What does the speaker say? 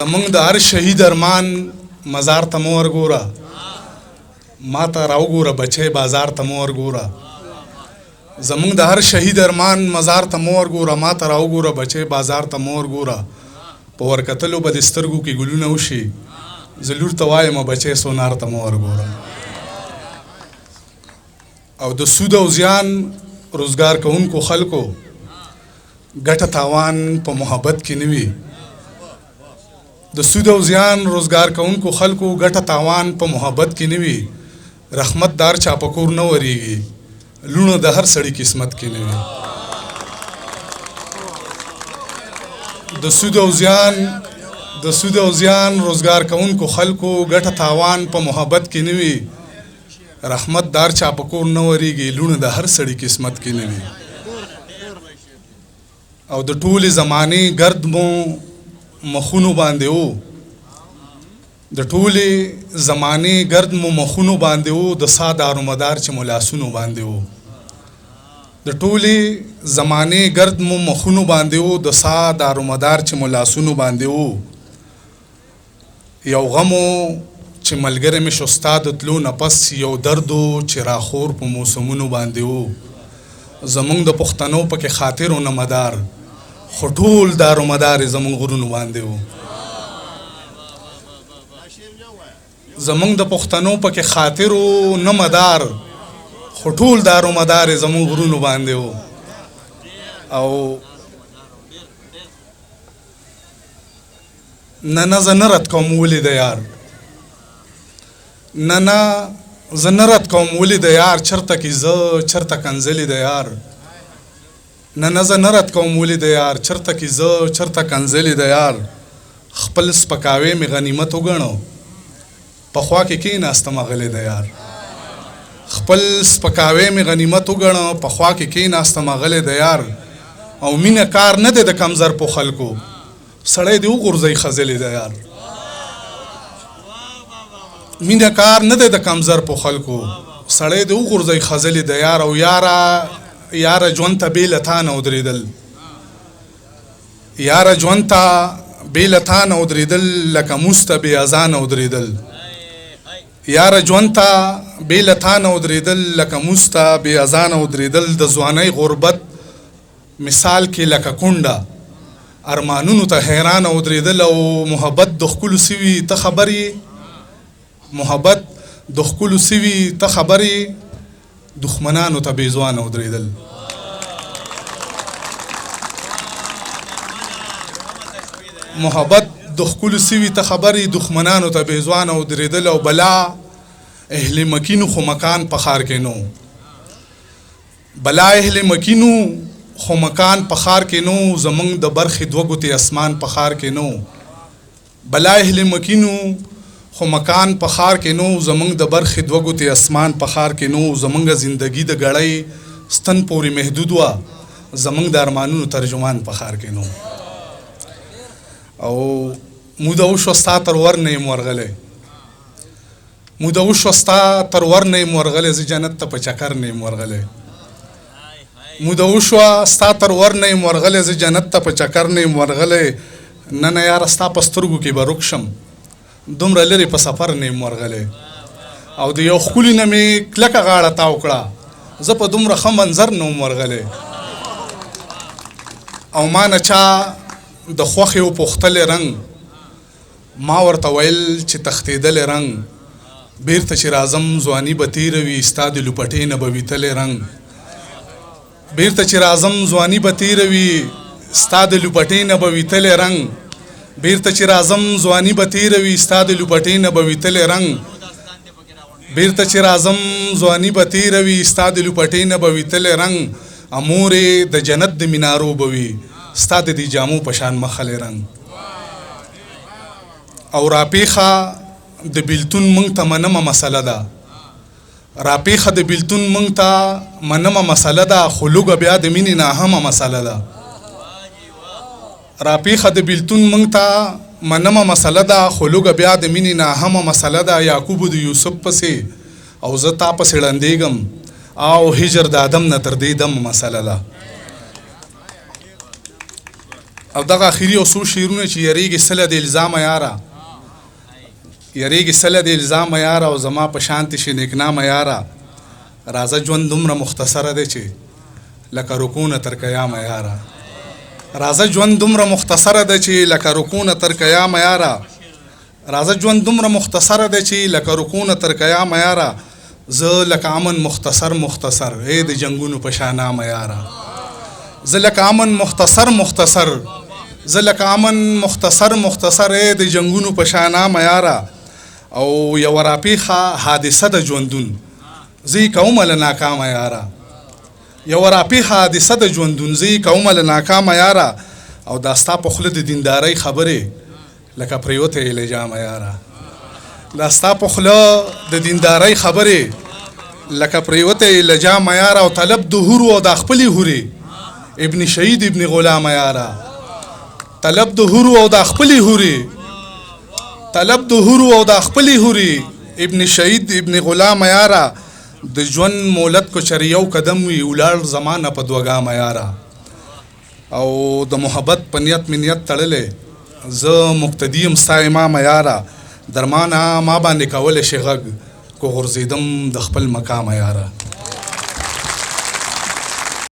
زمونږ د هر شهید ارمان مزار ته مو ورګوره، ما ته راوګوره بچی بازار ته مو ورګوره. زمونږ د هر شهید ارمان مزار ته مو ورګوره، ما ته راوګوره بچی بازار ته مو ورګوره. په ورکتلو به د سترګو کې ګلونه وشي، زه لور ته وایم بچی سونار ته مو ورګوره. او د سود او زیان روزګار کوونکو خلکو ګټه تاوان په محبت کې نه وي. د سود او زیان روزګار کوونکو خلکو ګټه تاوان په محبت کې نه وي. رحمت دار چا په کور نه ورېږي، لوڼه د هر سړي قسمت کې نه وي. د سود او زیان روزګار کوونکو خلکو ګټه تاوان په محبت کې نه وي. رحمت دار چا په کور نه ورېږي، لوڼه د هر سړي قسمت کې نه وي. او د ټولې زمانې ګرد مو مخونو باندې وو، د ټولې زمانې ګرد مو مخونو باندې وو، د سا دارومدار چې مو لاسونو باندې وو. د ټولې زمانې ګرد مو مخونو باندې وو، د سا دارومدار چې مو لاسونو باندې وو. یو غمو چې ملګری مې شو ستا د تلو نه پس، یو دردو چې راخور په موسمونو باندې وو. زمونږ د پښتنو پکې خاطر و نه مدار، خو ټول دارومدار زمونږ غرونو باندې وو. زمونږ د پښتنو پکې خاطر و نه مدار، خو ټول دارومدار زمونږ غرونو باندې وو. او نه زه نه رد کوم ولې د یار، نه زه نه رد کوم ولې د یار، چرته کې زه چرته کنځلې د یار. نه زه نه رد کوم ولې د یار، چرته کې زه چرته کنځلې د یار. خپل سپکاوی مې غنیمت وګڼو، په خوا کې کېناستم غلې د یار. خپل سپکاوی مې غنیمت وګڼو، په خوا کې کېناستم غلې د یار. او مینه کار نه دی د کمزر په خلکو، سړی دې وغورځوي خځلې د یار. مینه کار نه دی د کمزر په خلکو، سړی دې وغورځوي خځلې د یار. او یاره ژوند ته بې له تا نه ودرېدل، یاره ژوند ته بې له تا نه ودرېدل، لکه موس ته بې اذانه ودرېدل. یاره ژوند ته بې له تا نه ودرېدل، لکه موس ته بې اذانه ودرېدل. د ځوانۍ غربت مثال کې لکه کونډه، ارمانونو ته حیرانه ودرېدل. او محبت د ښکلو سوي ته خبر یې، محبت د ښکلو سوي ته خبر یې، دښمنانو ته بې ځوانه ودرېدل. محبت د ښکلو سوي ته خبر یې، دښمنانو ته بې ځوانه ودرېدل. او بلا اهل مکینو خو مکان په ښار کې نو، بلا اهل مکینو خو مکان په ښار کې نو، زمونږ د برخې دوه ګوتې اسمان په ښار کې نو. بلا اهل مکینو خو مکان په ښار کې نو، زمونږ د برخې دوه ګوتې اسمان په ښار کې نو. زمونږ زندگی د ګړۍ ستن پورې محدود وه، زمونږ د ارمانونو ترجمان په ښار کې نو. او موده وشوه ستا تر ور نه یم ورغلی، موده وشوه ستا تر ور نه یم ورغلی، زه جنت ته په چکر نه یم ورغلی. موده وشوه ستا تر ور نه یم ورغلی، زه جنت ته په چکر نه یم ورغلی. نه یاره ستا په سترګو کې به روک شم، دومره لرې په سفر نه یم ورغلی. او د یو ښکلي نه مې کلکه غاړه تاو کړه، زه په دومره ښه منظر نه وم ورغلی. او ما نه چا د خوښې وپوښتلی رنګ، ما ورته ویل چې تښتېدلی رنګ. بیرته چې راځم ځواني به تېره وي، ستا د لوپټې نه به ویتلی رنګ. بیرته چې راځم ځواني به تېره وي، ستا د لوپټې نه به ویتلی رنګ. بیرته چې راځم ځواني به تېره وي، ستا د لوپټې نه به ویتلی رنګ. بیرته چې راځم ځواني به تېره وي، ستا د لوپټې نه به ویتلی رنګ. امورې د جنت د مینارو به وي، ستا د دې جامو په شان مخلی رنګ. او راپېښه د بیلتون موږ ته منمه مسله ده، راپېښه د بیلتون موږ ته منمه مسله ده، خو لوږه بیا د مینې ناهمه مسله ده. راپېښه د بیلتون موږ ته منمه مسله ده، خو لوږه بیا د مینې ناهمه مسله ده. یعقوب د یوسف پسې او زه تا پسې ړندېږم، او هجر د آدم نه تر دې دم مسله ده. او دغه اخري او څو شعرونه چې یریږي سله د الزامه یاره یریږي سله د الزامه یاره او زما په شانتې شي نیکنامه یاره راځه ژوند دومره مختصره دی چې لکه رکونه تر قیامه یاره راځه ژوند دومره مختصره دی چې لکه رکونه تر قیامه یاره راځه ژوند دومره مختصره دی چې لکه رکونه تر قیامه یاره زه لکه امن مختصر ای د جنگونو په شانامه یاره زه لکه امن مختصر زه لکه امن مختصر ای د جنگونو په شانامه یاره او یو راپیخه حادثه د ژوندون زه یې کومه له ناکامه یاره یو راپیخه حادثه د ژوندون زه یې کومه له ناکامه یاره او دا ستا په خوله د دیندارۍ خبرې لکه پریوتې لجامه یاره دا ستا په خوله د دیندارۍ خبرې لکه پریوتې لجامه یاره او طلب د هورو او د خپلې هورې ابن شهید ابن غلامه یاره طلب د هورو او د خپلې هورې طلب د هورو او د خپلې هورې ابن شهید ابن غلامه یاره د ژوند مولد کو چر یو قدم وي ولاړ زمانه په دوګامه یاره او د محبت په نیت منیت تړلې زه مقتدی یم ستا امامه یاره درمانه ما باندې کولی شي غږ کو غورځېدم د خپل مقامه یاره